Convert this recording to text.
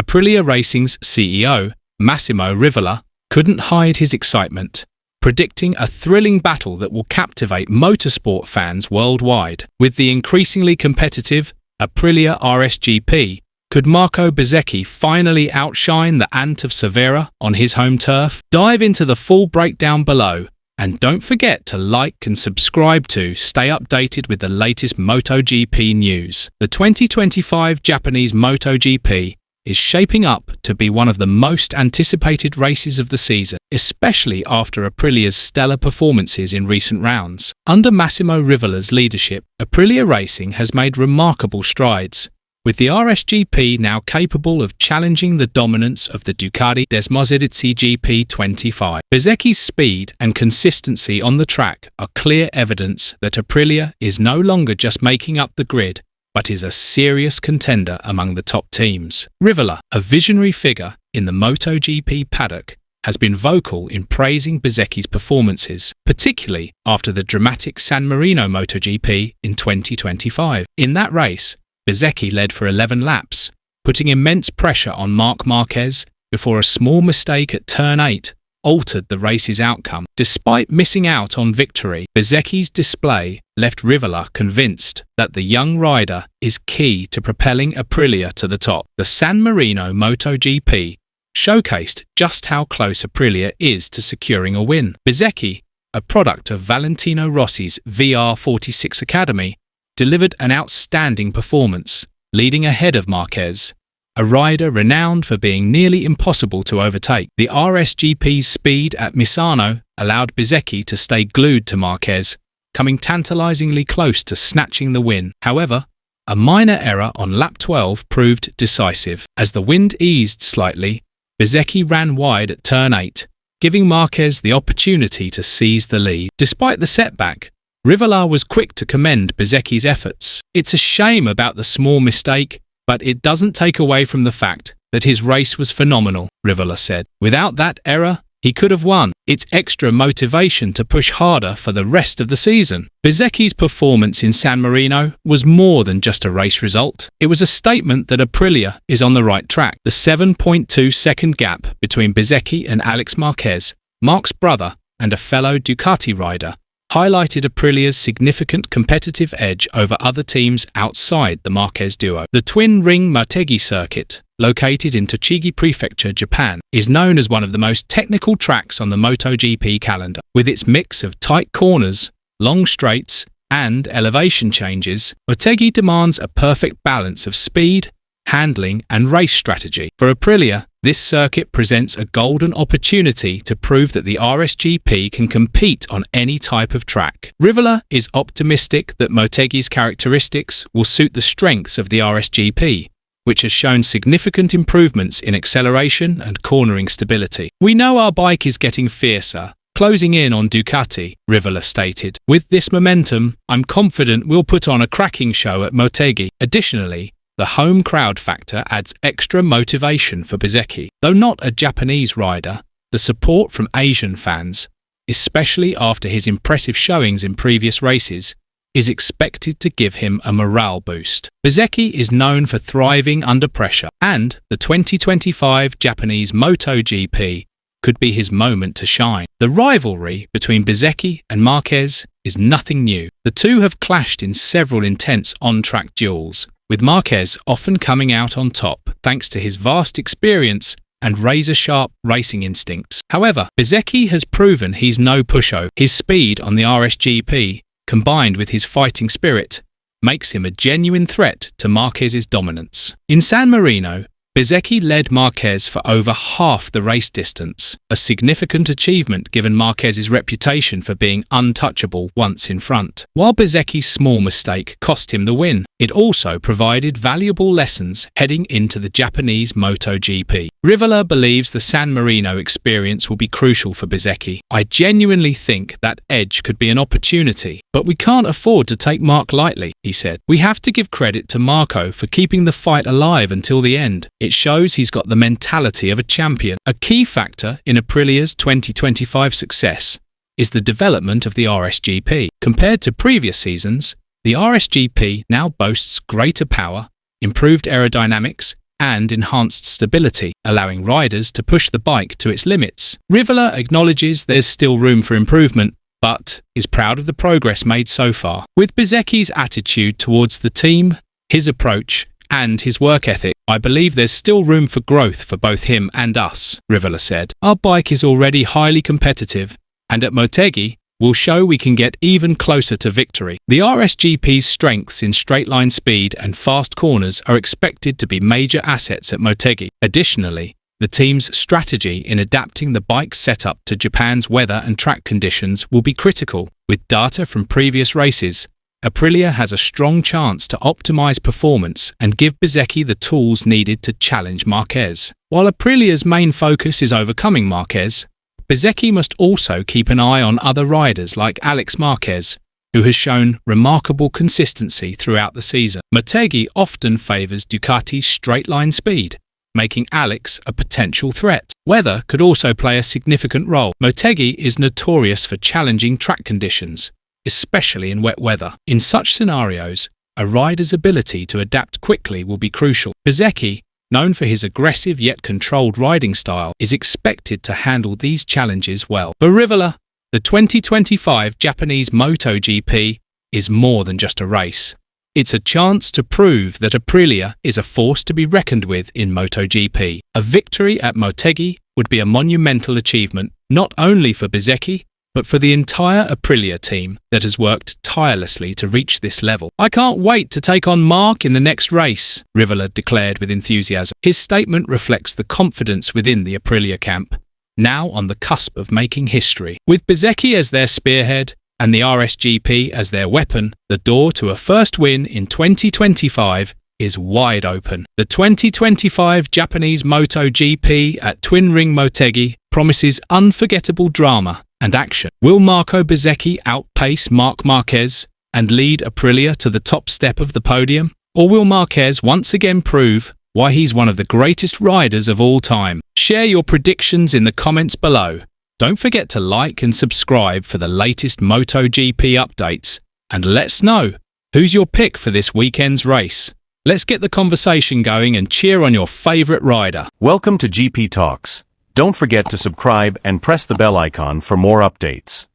Aprilia Racing's CEO, Massimo Rivola, couldn't hide his excitement, predicting a thrilling battle that will captivate motorsport fans worldwide. With the increasingly competitive Aprilia RSGP, could Marco Bezzecchi finally outshine the Ant of Severa on his home turf? Dive into the full breakdown below, and don't forget to like and subscribe to stay updated with the latest MotoGP news. The 2025 Japanese MotoGP is shaping up to be one of the most anticipated races of the season, especially after Aprilia's stellar performances in recent rounds. Under Massimo Rivola's leadership, Aprilia Racing has made remarkable strides, with the RSGP now capable of challenging the dominance of the Ducati Desmosedici GP25. Bezzecchi's speed and consistency on the track are clear evidence that Aprilia is no longer just making up the grid, but is a serious contender among the top teams. Rivola, a visionary figure in the MotoGP paddock, has been vocal in praising Bezzecchi's performances, particularly after the dramatic San Marino MotoGP in 2025. In that race, Bezzecchi led for 11 laps, putting immense pressure on Marc Marquez before a small mistake at turn 8 altered the race's outcome. Despite missing out on victory, Bezzecchi's display left Rivola convinced that the young rider is key to propelling Aprilia to the top. The San Marino MotoGP showcased just how close Aprilia is to securing a win. Bezzecchi, a product of Valentino Rossi's VR46 Academy, delivered an outstanding performance, leading ahead of Marquez, a rider renowned for being nearly impossible to overtake. The RSGP's speed at Misano allowed Bezzecchi to stay glued to Marquez, coming tantalizingly close to snatching the win. However, a minor error on lap 12 proved decisive. As the wind eased slightly, Bezzecchi ran wide at turn 8, giving Marquez the opportunity to seize the lead. Despite the setback, Rivola was quick to commend Bezzecchi's efforts. "It's a shame about the small mistake, but it doesn't take away from the fact that his race was phenomenal," Rivola said. "Without that error, he could have won. It's extra motivation to push harder for the rest of the season." Bezzecchi's performance in San Marino was more than just a race result. It was a statement that Aprilia is on the right track. The 7.2-second gap between Bezzecchi and Alex Marquez, Marc's brother and a fellow Ducati rider, highlighted Aprilia's significant competitive edge over other teams outside the Marquez duo. The twin-ring Motegi circuit, located in Tochigi Prefecture, Japan, is known as one of the most technical tracks on the MotoGP calendar. With its mix of tight corners, long straights, and elevation changes, Motegi demands a perfect balance of speed, handling, and race strategy. For Aprilia, this circuit presents a golden opportunity to prove that the RSGP can compete on any type of track. Rivola is optimistic that Motegi's characteristics will suit the strengths of the RSGP, which has shown significant improvements in acceleration and cornering stability. "We know our bike is getting fiercer, closing in on Ducati," Rivola stated. "With this momentum, I'm confident we'll put on a cracking show at Motegi." Additionally, the home crowd factor adds extra motivation for Bezzecchi. Though not a Japanese rider, the support from Asian fans, especially after his impressive showings in previous races, is expected to give him a morale boost. Bezzecchi is known for thriving under pressure, and the 2025 Japanese MotoGP could be his moment to shine. The rivalry between Bezzecchi and Marquez is nothing new. The two have clashed in several intense on-track duels, with Marquez often coming out on top thanks to his vast experience and razor-sharp racing instincts. However, Bezzecchi has proven he's no pushover. His speed on the RSGP, combined with his fighting spirit, makes him a genuine threat to Marquez's dominance. In San Marino, Bezzecchi led Marquez for over half the race distance, a significant achievement given Marquez's reputation for being untouchable once in front. While Bezzecchi's small mistake cost him the win, it also provided valuable lessons heading into the Japanese MotoGP. Rivola believes the San Marino experience will be crucial for Bezzecchi. "I genuinely think that edge could be an opportunity, but we can't afford to take Marc lightly," he said. "We have to give credit to Marco for keeping the fight alive until the end. It shows he's got the mentality of a champion." A key factor in Aprilia's 2025 success is the development of the RSGP. Compared to previous seasons, the RSGP now boasts greater power, improved aerodynamics, and enhanced stability, allowing riders to push the bike to its limits. Rivola acknowledges there's still room for improvement, but is proud of the progress made so far. With Bezzecchi's attitude towards the team, his approach, and his work ethic, I believe there's still room for growth for both him and us, Rivola said. Our bike is already highly competitive, and at Motegi, we'll show we can get even closer to victory. The RSGP's strengths in straight-line speed and fast corners are expected to be major assets at Motegi. Additionally, the team's strategy in adapting the bike's setup to Japan's weather and track conditions will be critical. With data from previous races, Aprilia has a strong chance to optimize performance and give Bezzecchi the tools needed to challenge Marquez. While Aprilia's main focus is overcoming Marquez, Bezzecchi must also keep an eye on other riders like Marc Marquez, who has shown remarkable consistency throughout the season. Motegi often favors Ducati's straight-line speed, making Alex a potential threat. Weather could also play a significant role. Motegi is notorious for challenging track conditions, especially in wet weather. In such scenarios, a rider's ability to adapt quickly will be crucial. Bezzecchi, known for his aggressive yet controlled riding style, is expected to handle these challenges well. For Rivola, the 2025 Japanese MotoGP is more than just a race. It's a chance to prove that Aprilia is a force to be reckoned with in MotoGP. A victory at Motegi would be a monumental achievement, not only for Bezzecchi, but for the entire Aprilia team that has worked tirelessly to reach this level. I can't wait to take on Marc in the next race, Rivola declared with enthusiasm. His statement reflects the confidence within the Aprilia camp, now on the cusp of making history. With Bezzecchi as their spearhead and the RSGP as their weapon, the door to a first win in 2025 is wide open. The 2025 Japanese MotoGP at Twin Ring Motegi promises unforgettable drama and action. Will Marco Bezzecchi outpace Marc Marquez and lead Aprilia to the top step of the podium? Or will Marquez once again prove why he's one of the greatest riders of all time? Share your predictions in the comments below. Don't forget to like and subscribe for the latest MotoGP updates, and let's know who's your pick for this weekend's race. Let's get the conversation going and cheer on your favorite rider. Welcome to GP Talks. Don't forget to subscribe and press the bell icon for more updates.